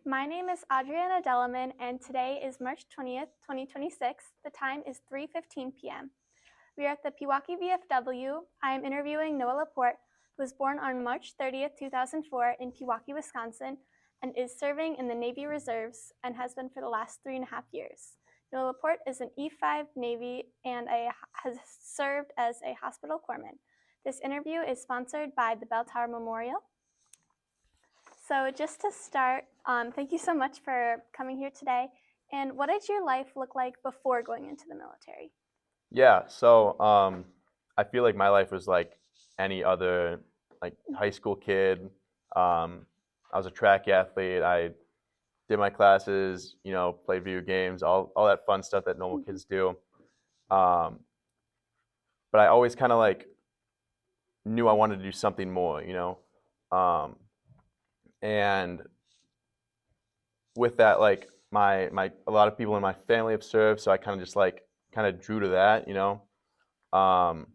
My name is Audrianna Dellemann, and today is March 20th, 2026. The time is 3:15 p.m. We are at the Pewaukee VFW. I am interviewing Noah LaPorte, who was born on March 30th, 2004 in Pewaukee, Wisconsin, and is serving in the Navy Reserves and has been for the last 3.5 years. Noah LaPorte is an E5 Navy and has served as a hospital corpsman. This interview is sponsored by the Bell Tower Memorial. So just to start, thank you so much for coming here today. And what did your life look like before going into the military? Yeah, so I feel like my life was like any other like high school kid. I was a track athlete. I did my classes, played video games, all that fun stuff that normal kids do. Um, but I always kind of like knew I wanted to do something more. And with that, like my a lot of people in my family have served, so I kind of just like kind of drew to that. Um,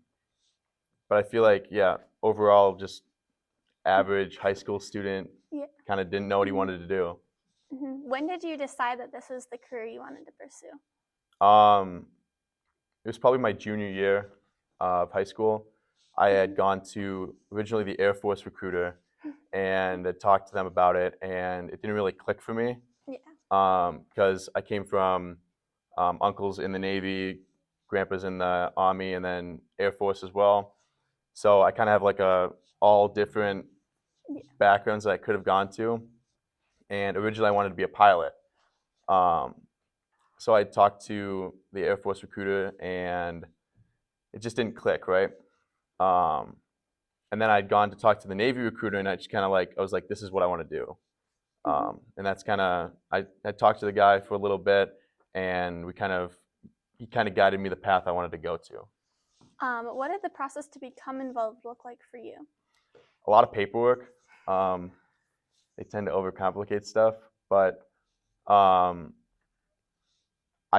but I feel like, yeah, overall, just average high school student, Yeah. kind of didn't know what he wanted to do. When did you decide that this was the career you wanted to pursue? It was probably my junior year of high school. I had gone to originally the Air Force recruiter and had talked to them about it, and it didn't really click for me Yeah. because I came from uncles in the Navy, grandpas in the Army, and then Air Force as well. So I kind of have like all different Yeah. backgrounds that I could have gone to. And originally I wanted to be a pilot. Um, so I talked to the Air Force recruiter, and it just didn't click, right? Um, and then I'd gone to talk to the Navy recruiter, and I just kind of like I was like, this is what I want to do. And that's kind of I talked to the guy for a little bit, and he kind of guided me the path I wanted to go to. What did the process to become involved look like for you? A lot of paperwork. They tend to overcomplicate stuff, but I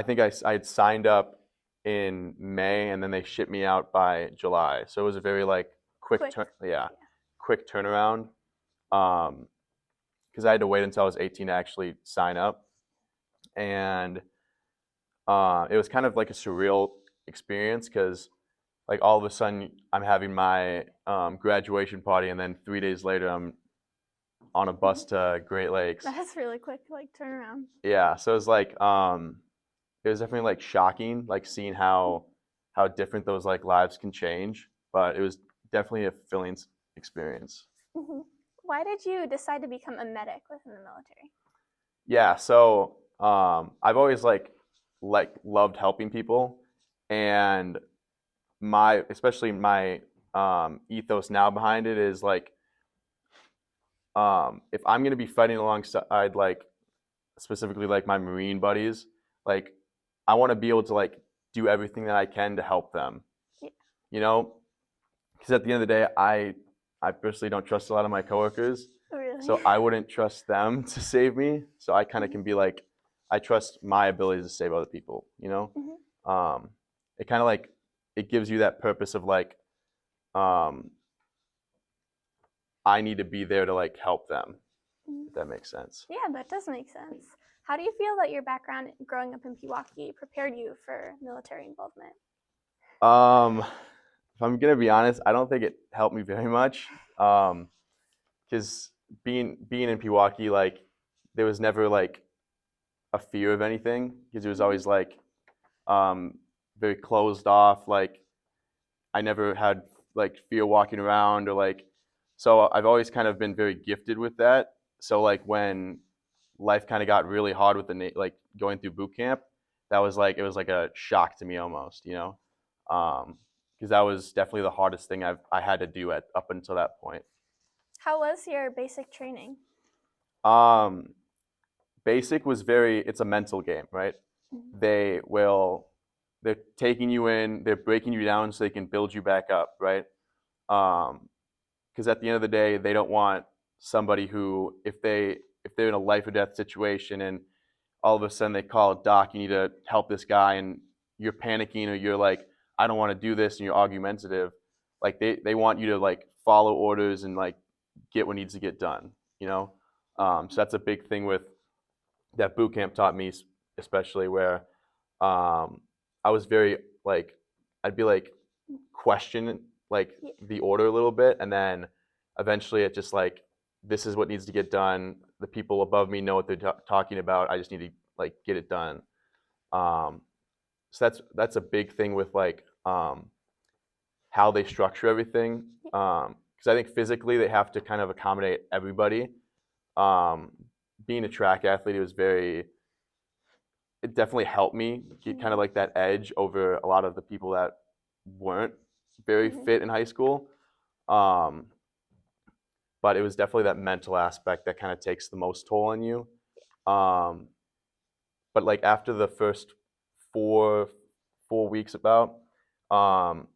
think I had signed up in May, and then they shipped me out by July. So it was a very like quick quick turnaround. Because I had to wait until I was 18 to actually sign up, and it was kind of like a surreal experience because like all of a sudden I'm having my graduation party, and then 3 days later I'm on a bus to Great Lakes. That's really quick, like turnaround. Yeah, so it was like it was definitely like shocking, like seeing how different those like lives can change. But it was definitely a fulfilling experience. Why did you decide to become a medic within the military? Yeah, so I've always like loved helping people, and especially my ethos now behind it is like if I'm gonna be fighting alongside like specifically like my Marine buddies, like I want to be able to like do everything that I can to help them. Yeah. You know, because at the end of the day, I personally don't trust a lot of my coworkers, Really? so I wouldn't trust them to save me. So I kind of can be like, I trust my ability to save other people. It kind of like it gives you that purpose of like, I need to be there to like help them. If that makes sense. Yeah, that does make sense. How do you feel that your background growing up in Pewaukee prepared you for military involvement? If I'm gonna be honest, I don't think it helped me very much. Because being in Pewaukee, like there was never like a fear of anything because it was always like very closed off. Like I never had like fear walking around or like so I've always kind of been very gifted with that. So like when life kind of got really hard with like going through boot camp, that was like it was like a shock to me almost. Because that was definitely the hardest thing I had to do up until that point. How was your basic training? Um, Basic was it's a mental game, right? They will they're taking you in, they're breaking you down so they can build you back up, right? Because at the end of the day, they don't want somebody who if they're in a life or death situation and all of a sudden they call doc, you need to help this guy, and you're panicking or you're like, I don't want to do this, and you're argumentative. Like they want you to like follow orders and like get what needs to get done. So that's a big thing with that boot camp taught me, especially where I was very like, I'd be like question like Yeah. the order a little bit, and then eventually it just like, this is what needs to get done. The people above me know what they're talking about. I just need to like get it done. Um, so that's a big thing with like how they structure everything. Because I think physically they have to kind of accommodate everybody. Um, Being a track athlete, it definitely helped me get kind of like that edge over a lot of the people that weren't very fit in high school. Um, but it was definitely that mental aspect that kind of takes the most toll on you. Um, but like after the first four four weeks about, um,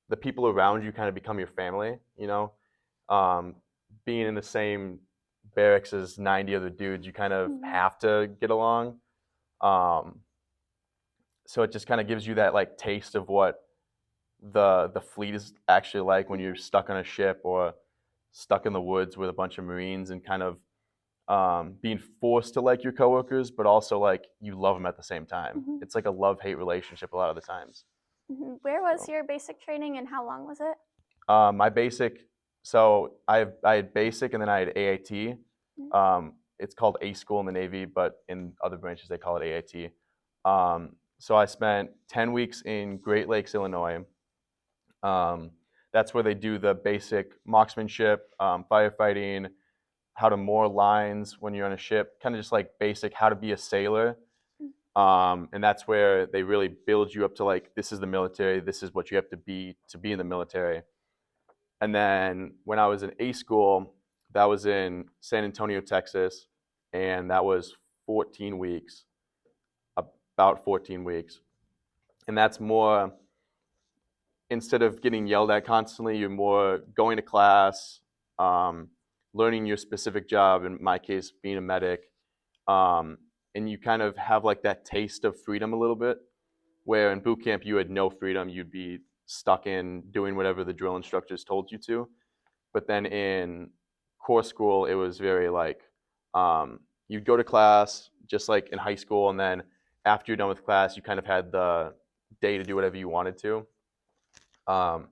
the people around you kind of become your family, you know. um, Being in the same barracks as 90 other dudes, you kind of have to get along. um, so it just kind of gives you that like taste of what the fleet is actually like when you're stuck on a ship or stuck in the woods with a bunch of Marines, and kind of being forced to like your coworkers, but also like you love them at the same time. It's like a love-hate relationship a lot of the times. Where was So your basic training and how long was it? my basic, so I had basic and then I had AAT. It's called A school in the Navy, but in other branches they call it AAT. So I spent 10 weeks in Great Lakes, Illinois. Um, that's where they do the basic marksmanship, firefighting, how to moor lines when you're on a ship, kind of just like basic how to be a sailor. And that's where they really build you up to like, this is the military, this is what you have to be in the military. And then when I was in A school, that was in San Antonio, Texas, and that was 14 weeks, about 14 weeks. And that's more, instead of getting yelled at constantly, you're more going to class, um, learning your specific job, in my case, being a medic. Um, and you kind of have like that taste of freedom a little bit, where in boot camp you had no freedom. You'd be stuck in doing whatever the drill instructors told you to. But then in core school, it was very like, you'd go to class just like in high school, and then after you're done with class, you kind of had the day to do whatever you wanted to. Um,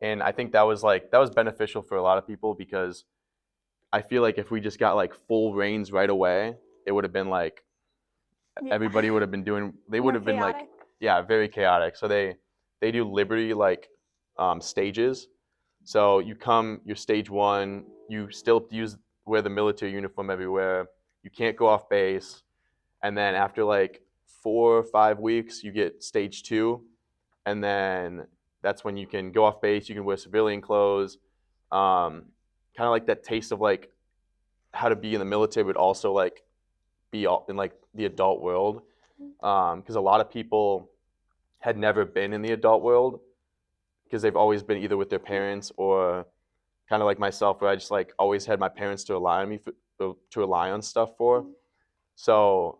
and I think that was beneficial for a lot of people, because I feel like if we just got like full reins right away, it would have been like everybody would have been doing. They would More have been like, chaotic. yeah, very chaotic. So they do Liberty like stages. So you're stage one. You still wear the military uniform everywhere. You can't go off base, and then after like 4 or 5 weeks, you get stage two, and then that's when you can go off base. You can wear civilian clothes, kind of like that taste of like how to be in the military, but also like be in like the adult world, because a lot of people had never been in the adult world because they've always been either with their parents or kind of like myself, where I just like always had my parents to rely on me to rely on stuff for. So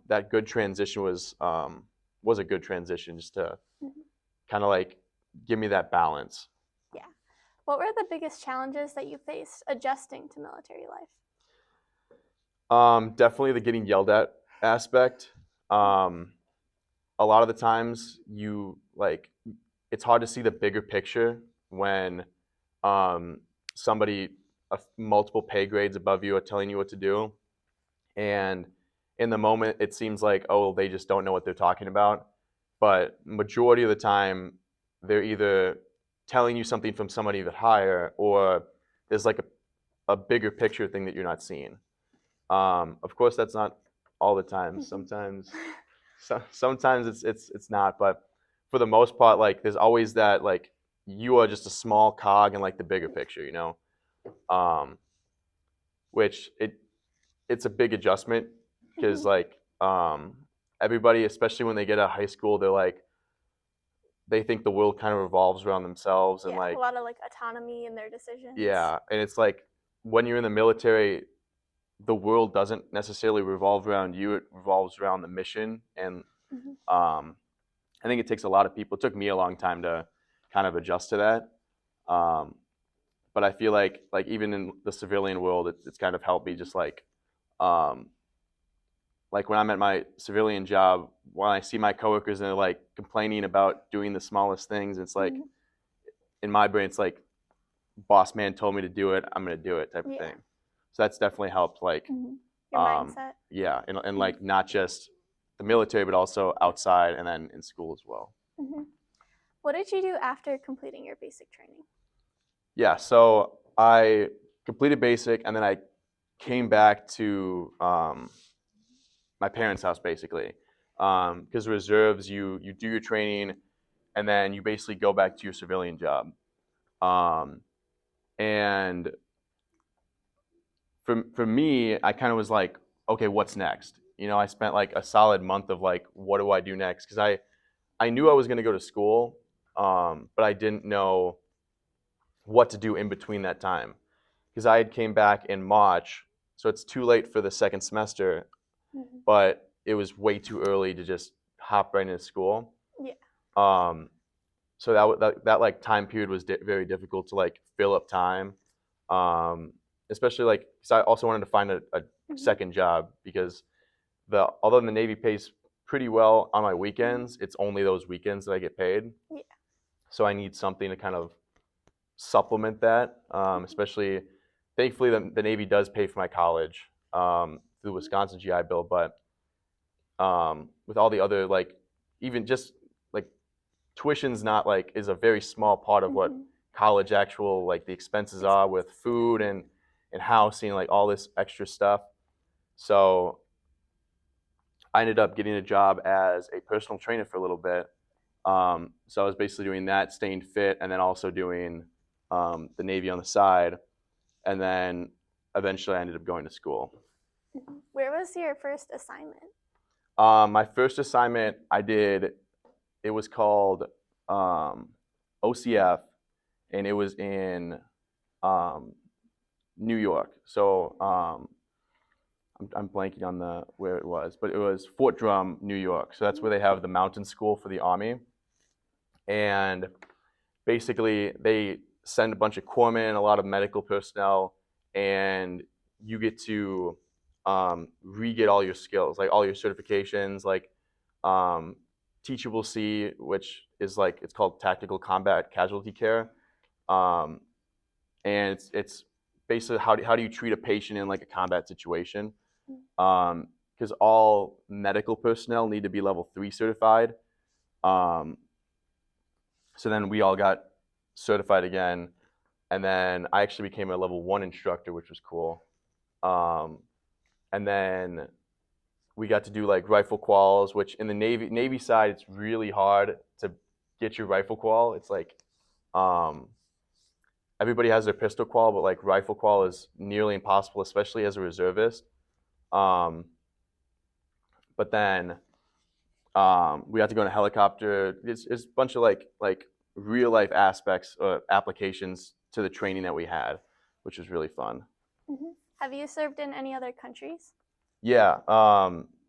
that good transition was a good transition, just to kind of like give me that balance. Yeah. What were the biggest challenges that you faced adjusting to military life? Definitely the getting yelled at aspect. Um, a lot of the times you like, it's hard to see the bigger picture when um, somebody multiple pay grades above you are telling you what to do, and in the moment it seems like, oh, they just don't know what they're talking about, but majority of the time they're either telling you something from somebody even higher, or there's like a bigger picture thing that you're not seeing. Of course, that's not all the time. Sometimes it's not, but for the most part, like there's always that like you are just a small cog in like the bigger picture, you know. Um, which it's a big adjustment, because like everybody, especially when they get out of high school, they're like, they think the world kind of revolves around themselves, and Yeah, a like, lot of like autonomy in their decisions. yeah, and it's like when you're in the military, the world doesn't necessarily revolve around you. It revolves around the mission, and um, I think it takes a lot of people. It took me a long time to kind of adjust to that. But I feel like even in the civilian world, it's kind of helped me just like um, like when I'm at my civilian job, when I see my coworkers and they're like complaining about doing the smallest things, it's like Mhm. in my brain, it's like boss man told me to do it, I'm gonna do it type of Yeah. thing. So that's definitely helped. Like, Your mindset. yeah, and Mhm. like not just the military, but also outside and then in school as well. Mhm. What did you do after completing your basic training? Yeah, so I completed basic, and then I came back to my parents' house basically, because reserves, you do your training, and then you basically go back to your civilian job. Um, and for me, I kind of was like, okay, what's next? You know, I spent like a solid month of like, what do I do next? Because I knew I was going to go to school, but I didn't know what to do in between that time because I had came back in March, so it's too late for the second semester, Mhm. but it was way too early to just hop right into school. Yeah. Um, so that like time period was very difficult to like fill up time, um, especially like because I also wanted to find a Mhm. second job because although the Navy pays pretty well on my Mhm. weekends, it's only those weekends that I get paid. Yeah. So I need something to kind of supplement that, Mhm. especially thankfully the Navy does pay for my college through Mhm. Wisconsin GI Bill, but with all the other like even just like tuition's not like is a very small part of what Mhm. college actual like the expenses are with Expenses. food and housing, like all this extra stuff. So I ended up getting a job as a personal trainer for a little bit. So I was basically doing that, staying fit, and then also doing the Navy on the side. And then eventually I ended up going to school. Mhm. Where was your first assignment? My first assignment I did, it was called um, OCF, and it was in um, New York. So I'm blanking on the where it was, but it was Fort Drum, New York. So that's Mhm. where they have the mountain school for the Army. And basically, they send a bunch of corpsmen, a lot of medical personnel, and you get to re-get all your skills, like all your certifications, like um, Teachable C, which is like it's called Tactical Combat Casualty Care, um, and it's basically how do you treat a patient in like a combat situation, because all medical personnel need to be level 3 certified. Um, so then we all got certified again, and then I actually became a level 1 instructor, which was cool. Um, and then we got to do like rifle quals, which in the Navy side, it's really hard to get your rifle qual. It's like um, everybody has their pistol qual, but like rifle qual is nearly impossible, especially as a reservist. Um, but then we got to go in a helicopter. It's a bunch of like real life aspects or applications to the training that we had, which was really fun. Mhm. Have you served in any other countries? Yeah,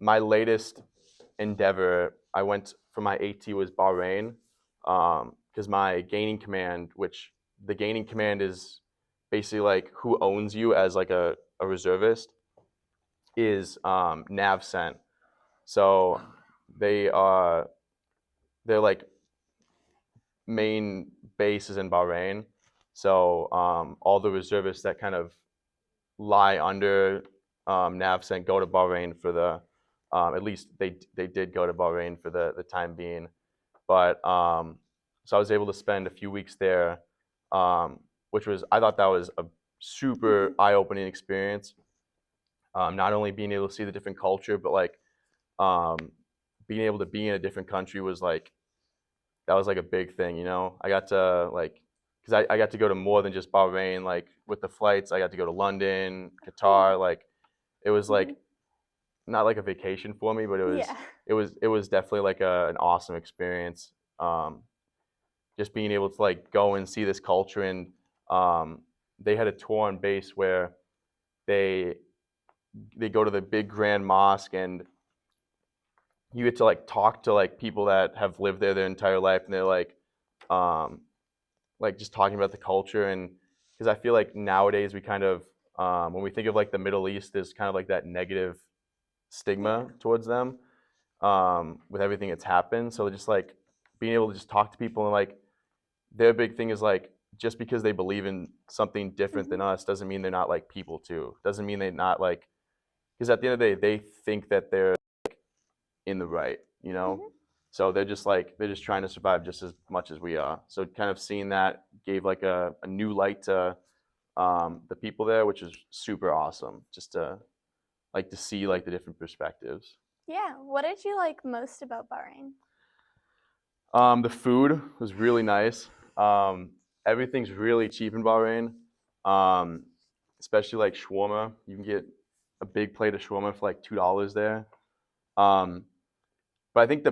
my latest endeavor, I went for my AT was Bahrain, because my gaining command, which the gaining command is basically like who owns you as like a reservist, is NavCent. So they are they're like main base is in Bahrain. So all the reservists that kind of lie under NavCent go to Bahrain for the at least they did go to Bahrain for the time being. But so I was able to spend a few weeks there, which was I thought that was a super Mhm. eye-opening experience. Not only being able to see the different culture, but like um, being able to be in a different country was like that was like a big thing, you know. I got to like because I got to go to more than just Bahrain. Like with the flights, I got to go to London, Yeah. Qatar. Like it was Mhm. like not like a vacation for me, but Yeah. it was definitely like an awesome experience. Um, just being able to like go and see this culture, and um, they had a tour on base where they they go to the big grand mosque, and you get to like talk to like people that have lived there their entire life, and they're um, like just talking about the culture. And because I feel like nowadays we kind of when we think of like the Middle East, there's kind of like that negative stigma towards them with everything that's happened. So just like being able to just talk to people and like their big thing is like just because they believe in something different than us doesn't mean they're not like people too. Doesn't mean they're not like, because at the end of the day they think that they're in the right, you know. So they're just trying to survive just as much as we are. So kind of seeing that gave like a new light to the people there, which is super awesome. Just to like to see like the different perspectives. Yeah. What did you like most about Bahrain? The food was really nice. Everything's really cheap in Bahrain, um, especially like shawarma. You can get a big plate of shawarma for like $2 there. Um, but I think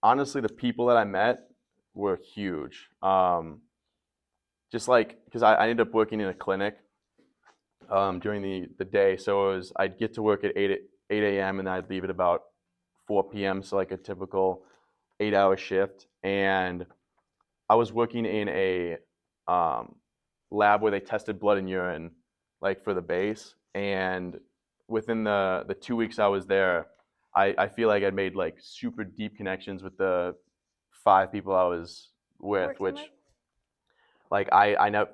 honestly the people that I met were huge. Just like because I ended up working in a clinic during the day, so I'd get to work at 8 a.m. and I'd leave at about 4 p.m. So like a typical 8-hour shift, and I was working in a um, lab where they tested blood and urine, like for the base. And within the 2 weeks I was there, I feel like I made like super deep connections with the 5 people I was with, Working with? which like I know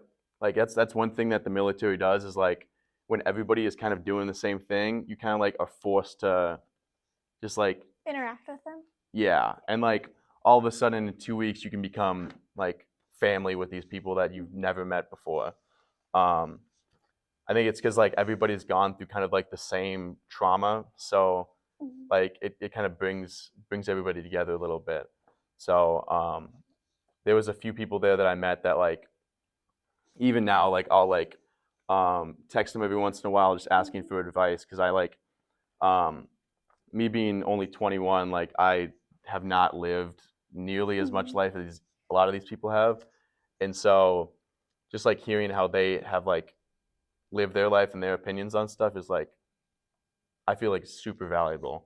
like that's one thing that the military does is like when everybody is kind of doing the same thing, you kind of like are forced to just like Interact with them? yeah, and like all of a sudden in 2 weeks you can become like family with these people that you've never met before. Um, I think it's because like everybody's gone through kind of like the same trauma, so like it kind of brings everybody together a little bit. So there was a few people there that I met that like even now like I'll like text them every once in a while just asking for advice because I like um, me being only 21, like I have not lived nearly as much life as a lot of these people have, and so just like hearing how they have like lived their life and their opinions on stuff is like I feel like super valuable,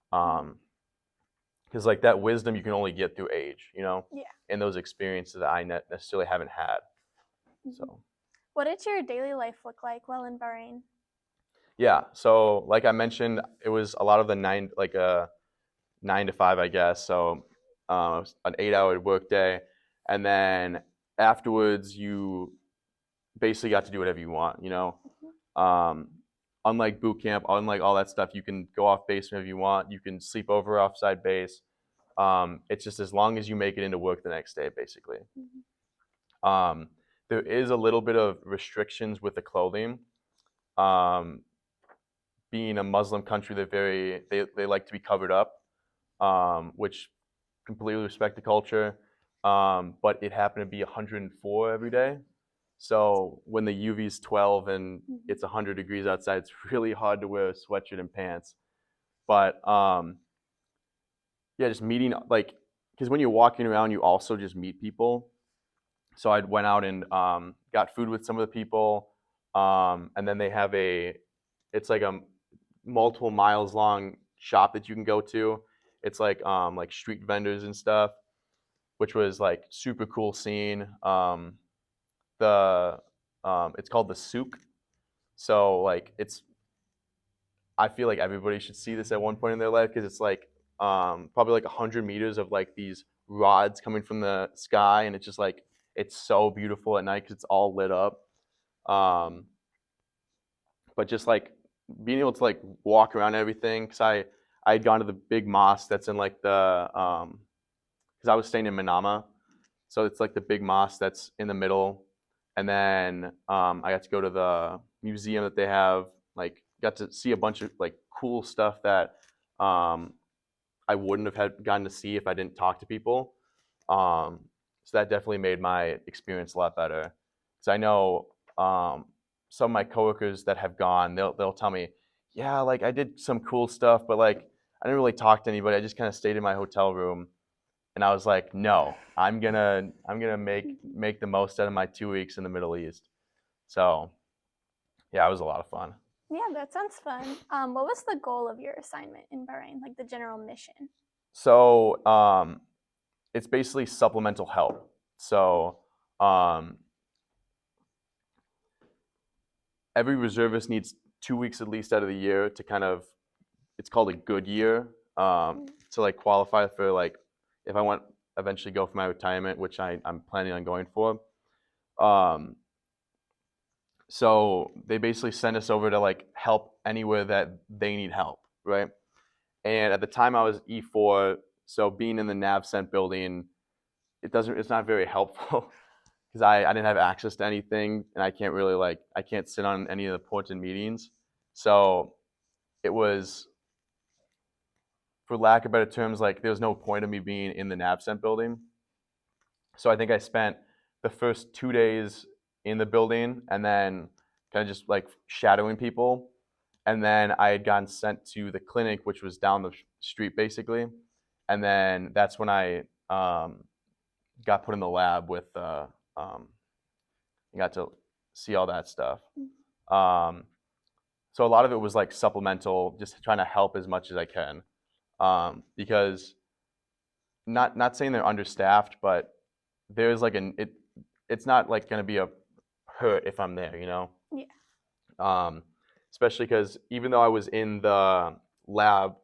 because like that wisdom you can only get through age, you know, Yeah. and those experiences that I necessarily haven't had. So What did your daily life look like while in Bahrain? yeah, so like I mentioned, it was a lot of the 9 to 5, I guess. So an 8-hour work day, and then afterwards you basically got to do whatever you want. You know, um, unlike boot camp, unlike all that stuff, you can go off base whenever you want. You can sleep over offside base. It's just as long as you make it into work the next day, basically. Um, there is a little bit of restrictions with the clothing. Um, being a Muslim country, they like to be covered up, which completely respect the culture. But it happened to be 104 every day. So when the UV is 12 and it's 100 degrees outside, it's really hard to wear a sweatshirt and pants. But yeah, just meeting like because when you're walking around, you also just meet people. So I went out and got food with some of the people, and then they have it's like a multiple miles long shop that you can go to. It's like street vendors and stuff, which was like super cool scene. The It's called the souk. So like I feel like everybody should see this at one point in their life because it's like probably like 100 meters of like these rods coming from the sky, and it's just like it's so beautiful at night because it's all lit up. Um, but just like being able to like walk around everything because I had gone to the big mosque that's in like the because I was staying in Manama, so it's like the big mosque that's in the middle, and then I got to go to the museum that they have. Like, got to see a bunch of like cool stuff that um, I wouldn't have had gotten to see if I didn't talk to people. Um, so that definitely made my experience a lot better. Because I know some of my coworkers that have gone, they'll tell me, yeah, like I did some cool stuff, but like I didn't really talk to anybody. I just kind of stayed in my hotel room, and I was like, no, I'm gonna make the most out of my 2 weeks in the Middle East. So yeah, it was a lot of fun. Yeah, that sounds fun. What was the goal of your assignment in Bahrain, like the general mission? So it's basically supplemental help. So um, every reservist needs 2 weeks at least out of the year to kind of it's called a good year, to like qualify for like if I want eventually go for my retirement, which I'm planning on going for. Um, so they basically send us over to like help anywhere that they need help, right? And at the time I was E4, so being in the NavCent building, it's not very helpful because I didn't have access to anything and I can't really like I can't sit on any of the important meetings. So it was, for lack of better terms, like there was no point of me being in the NavCent building. So I think I spent the first 2 days in the building and then kind of just like shadowing people. And then I had gotten sent to the clinic, which was down the street basically. And then that's when I got put in the lab with, got to see all that stuff. Um, so a lot of it was like supplemental, just trying to help as much as I can, because not saying they're understaffed, but there's like it's not like going to be a hurt if I'm there, you know. Yeah. Especially because even though I was in the lab,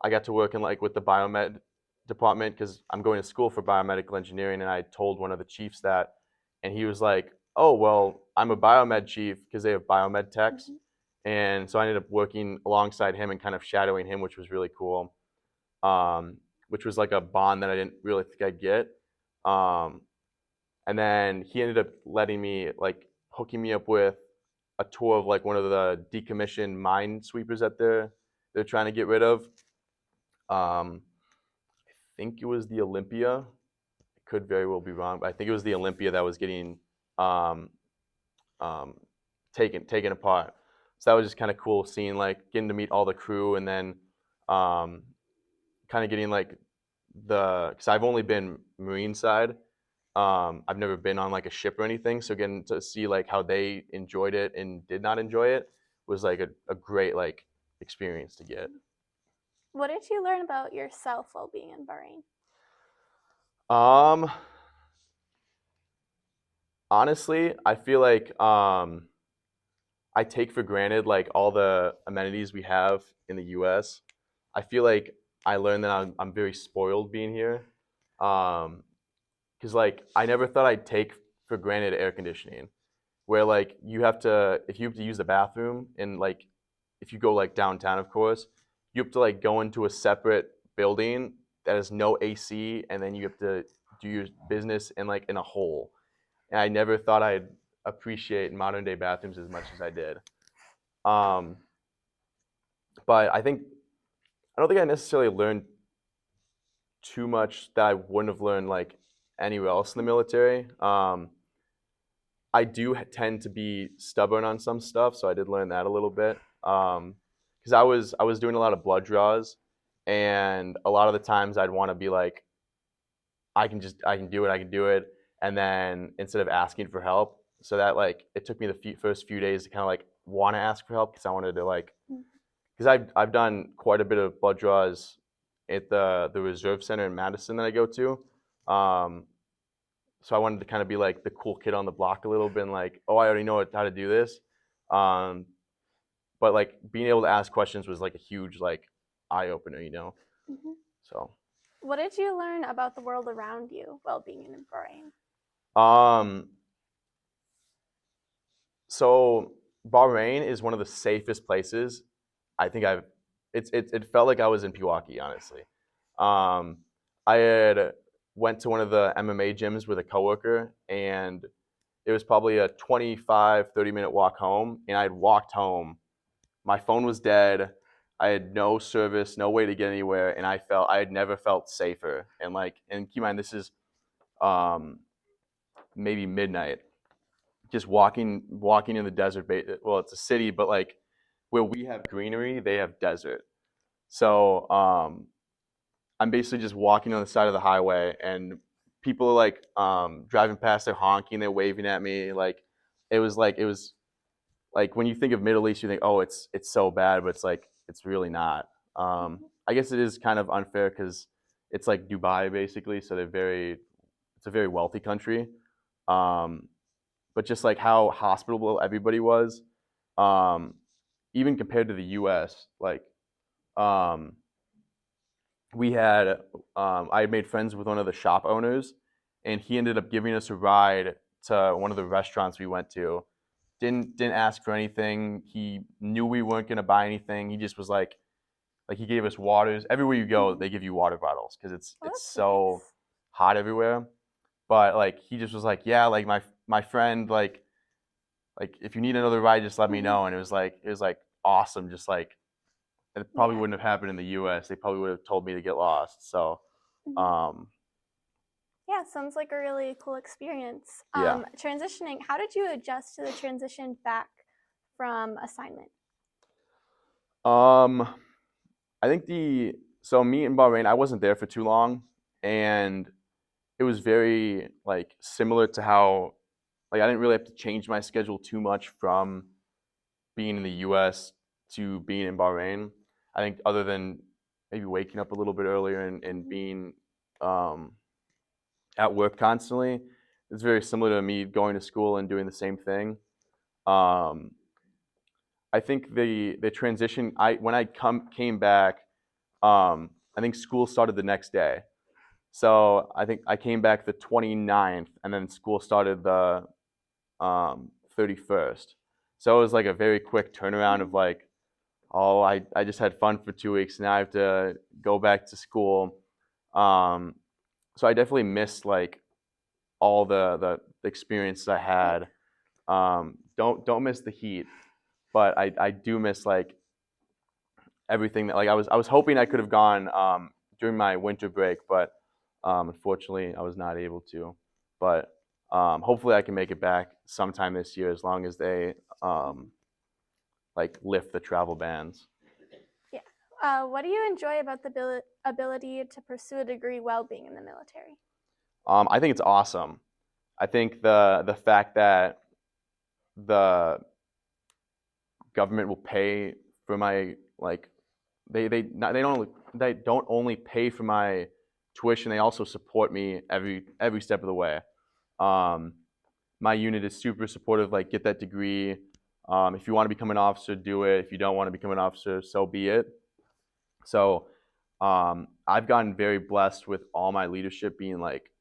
I got to work in like with the biomed department because I'm going to school for biomedical engineering, and I told one of the chiefs that, and he was like, "Oh well, I'm a biomed chief because they have biomed techs," and so I ended up working alongside him and kind of shadowing him, which was really cool. Which was like a bond that I didn't really think I'd get. Um, and then he ended up letting me like hooking me up with a tour of like one of the decommissioned mine sweepers that they're trying to get rid of. I think it was the Olympia. It could very well be wrong, but I think it was the Olympia that was getting um, um, taken apart. So that was just kind of cool seeing like getting to meet all the crew and then um, kind of getting like because I've only been Marine side. I've never been on like a ship or anything, so getting to see like how they enjoyed it and did not enjoy it was like a great like experience to get. What did you learn about yourself while being in Bahrain? Um, Honestly, I feel like I take for granted like all the amenities we have in the U.S. I feel like I learned that I'm very spoiled being here. Um, because like I never thought I'd take for granted air conditioning, where like you have to if you have to use the bathroom and like if you go like downtown, of course, you have to like go into a separate building that has no AC, and then you have to do your business in like in a hole. And I never thought I'd appreciate modern day bathrooms as much as I did. Um, but I don't think I necessarily learned too much that I wouldn't have learned like anywhere else in the military. I do tend to be stubborn on some stuff, so I did learn that a little bit. Because I was doing a lot of blood draws, and a lot of the times I'd want to be like, I can do it, I can do it, and then instead of asking for help, so that like it took me the first few days to kind of like want to ask for help because I wanted to like because I've done quite a bit of blood draws at the reserve center in Madison that I go to. Um, so I wanted to kind of be like the cool kid on the block a little bit, and like, oh, I already know how to do this. Um, but like being able to ask questions was like a huge like eye opener, you know. Mm-hmm. So, What did you learn about the world around you while being in Bahrain? um, so Bahrain is one of the safest places I think I've. It felt like I was in Pewaukee, honestly. Um, I had went to one of the MMA gyms with a coworker, and it was probably a 25, 30-minute walk home, and I had walked home. My phone was dead. I had no service, no way to get anywhere, and I had never felt safer. And keep in mind, this is um, maybe midnight. Just walking in the desert. Well, it's a city, but like where we have greenery, they have desert. So I'm basically just walking on the side of the highway, and people are like driving past, they're honking, they're waving at me. It was like when you think of Middle East, you think, oh, it's so bad, but it's like it's really not. I guess it is kind of unfair because it's like Dubai basically, so it's a very wealthy country. Um, but just like how hospitable everybody was, um, even compared to the U.S., like um, we had I had made friends with one of the shop owners, and he ended up giving us a ride to one of the restaurants we went to. Didn't ask for anything. He knew we weren't gonna buy anything. He just was like he gave us waters. Everywhere you go, Mhm. they give you water bottles because Oh, it's that's so nice. hot everywhere. But like he just was like, yeah, like my friend, like if you need another ride, just let me Mhm. know. And it was like awesome. Just like it probably Yeah. wouldn't have happened in the U.S. They probably would have told me to get lost. So Mhm. um, Yeah, sounds like a really cool experience. yeah. Transitioning, how did you adjust to the transition back from assignment? Um, I think the so me in Bahrain, I wasn't there for too long, and it was very like similar to how like I didn't really have to change my schedule too much from being in the U.S. to being in Bahrain. I think other than maybe waking up a little bit earlier and Mhm. being um, at work constantly, it's very similar to me going to school and doing the same thing. Um, I think the transition I when I came back, I think school started the next day. So I think I came back the 29th, and then school started the 31st. So it was like a very quick turnaround of Mhm. like, oh, I just had fun for 2 weeks. Now I have to go back to school. Um, so I definitely missed like all the experiences I Yeah. had. Don't miss the heat, but I do miss like everything that like I was hoping I could have gone during my winter break, but unfortunately I was not able to. But hopefully I can make it back sometime this year as long as they Mhm. um, like lift the travel bans. Yeah. What do you enjoy about the ability to pursue a degree while being in the military? I think it's awesome. I think the fact that the government will pay for my like they don't only pay for my tuition, they also support me every step of the way. Um, my unit is super supportive. Like, get that degree. If you want to become an officer, do it. If you don't want to become an officer, so be it. So I've gotten very blessed with all my leadership being like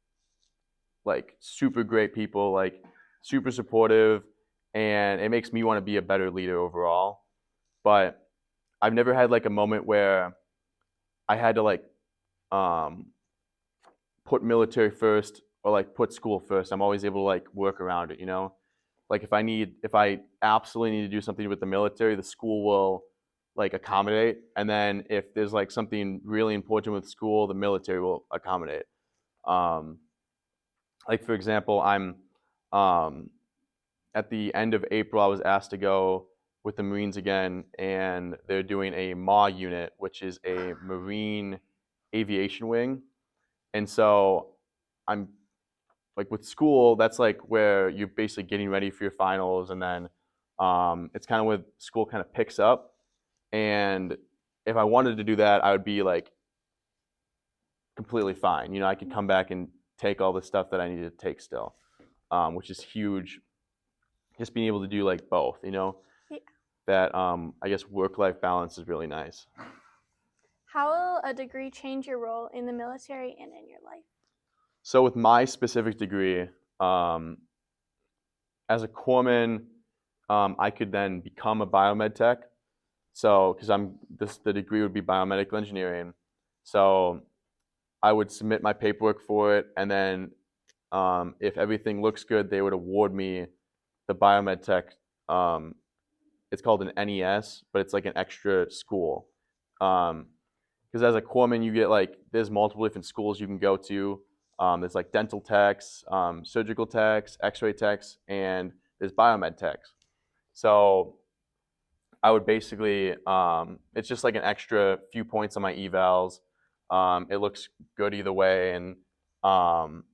super great people, like super supportive, and it makes me want to be a better leader overall. But I've never had like a moment where I had to like um, put military first or like put school first. I'm always able to like work around it, you know? Like if I absolutely need to do something with the military, the school will like accommodate. And then if there's like something really important with school, the military will accommodate. Um, like for example, I'm um, at the end of April, I was asked to go with the Marines again, and they're doing a MAW unit, which is a Marine Aviation Wing. And so I'm like with school, that's like where you're basically getting ready for your finals, and then it's kind of where school kind of picks up. And if I wanted to do that, I would be like completely fine. You know, I could come back and take all the stuff that I need to take still, which is huge. Just being able to do like both, you know, Yeah. that I guess work-life balance is really nice. How will a degree change your role in the military and in your life? So with my specific degree, um, as a corpsman, I could then become a biomed tech. So because the degree would be biomedical engineering. So I would submit my paperwork for it, and then if everything looks good, they would award me the biomed tech. Um, it's called an NES, but it's like an extra school. Um, because as a corpsman, you get like there's multiple different schools you can go to. There's like dental techs, surgical techs, X-ray techs, and there's biomed techs. So I would basically, it's just like an extra few points on my evals. It looks good either way, and um,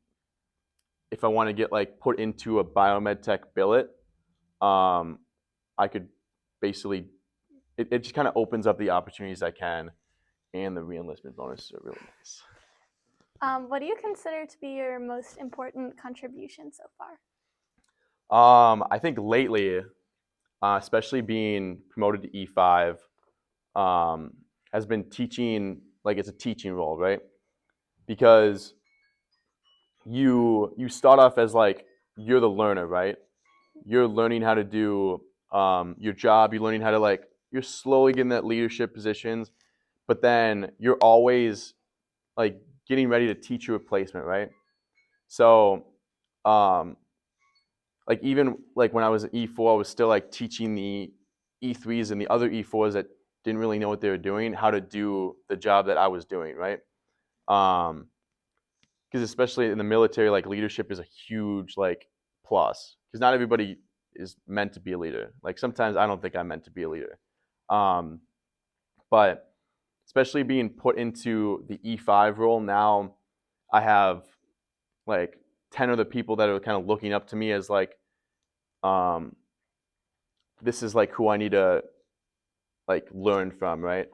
if I want to get like put into a biomed tech billet, um, I could basically. It just kind of opens up the opportunities I can, and the reenlistment bonuses are really nice. What do you consider to be your most important contribution so far? I think lately, especially being promoted to E5, um, has been teaching, like it's a teaching role, right? Because you start off as like you're the learner, right? You're learning how to do your job. You're learning how to like you're slowly getting that leadership positions, but then you're always like getting ready to teach your replacement, right? So, like even like when I was at E4, I was still like teaching the E3s and the other E4s that didn't really know what they were doing how to do the job that I was doing, right? Because especially in the military, like leadership is a huge like plus. Because not everybody is meant to be a leader. Like sometimes I don't think I'm meant to be a leader, um, but especially being put into the E5 role now, I have like 10 other people that are kind of looking up to me as like um, this is like who I need to like learn from, right?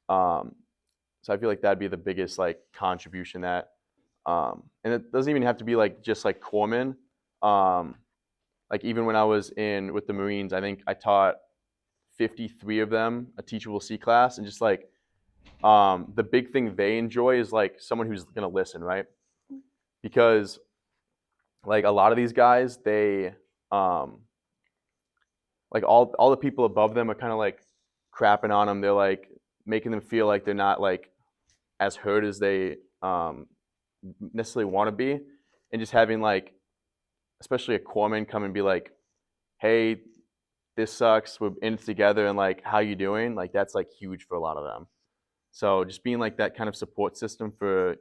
Um, so I feel like that'd be the biggest like contribution that, and it doesn't even have to be like just like corpsmen. Um, like even when I was in with the Marines, I think I taught 53 of them a teachable C class, and just like the big thing they enjoy is like someone who's gonna listen, right? Because like a lot of these guys, they um, like all the people above them are kind of like crapping on them. They're like making them feel like they're not like as heard as they necessarily want to be, and just having like especially a corpsman come and be like, "Hey, this sucks. We're in it together," and like, "How you doing?" Like that's like huge for a lot of them. So just being like that kind of support system for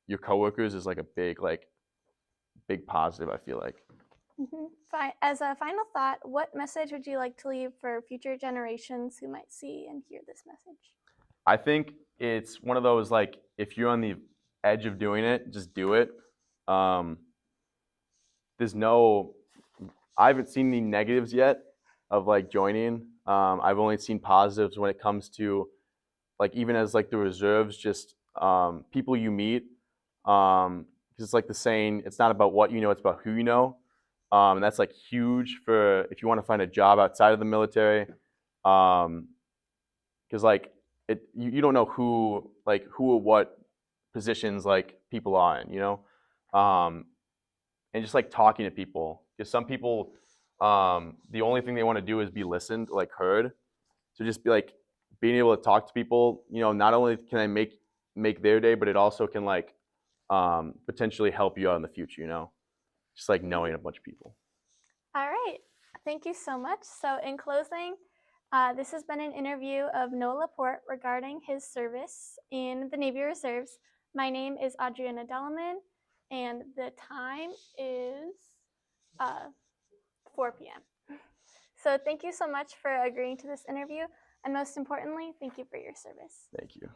your coworkers is like a big positive. I feel like. As a final thought, what message would you like to leave for future generations who might see and hear this message? I think it's one of those like if you're on the edge of doing it, just do it. Um, there's no, I haven't seen the negatives yet of like joining. I've only seen positives when it comes to like even as like the reserves, just people you meet. Because it's like the saying, it's not about what you know, it's about who you know. And that's like huge for if you want to find a job outside of the military. Um, because like you don't know who or what positions like people are in, and just like talking to people because some people the only thing they want to do is be listened, like heard. So just be like being able to talk to people, not only can I make their day, but it also can like potentially help you out in the future, just like knowing a bunch of people. All right. Thank you so much. So, in closing, this has been an interview of Noah LaPorte regarding his service in the Navy Reserves. My name is Audrianna Dellemann, and the time is 4 p.m. So, thank you so much for agreeing to this interview. And most importantly, thank you for your service. Thank you.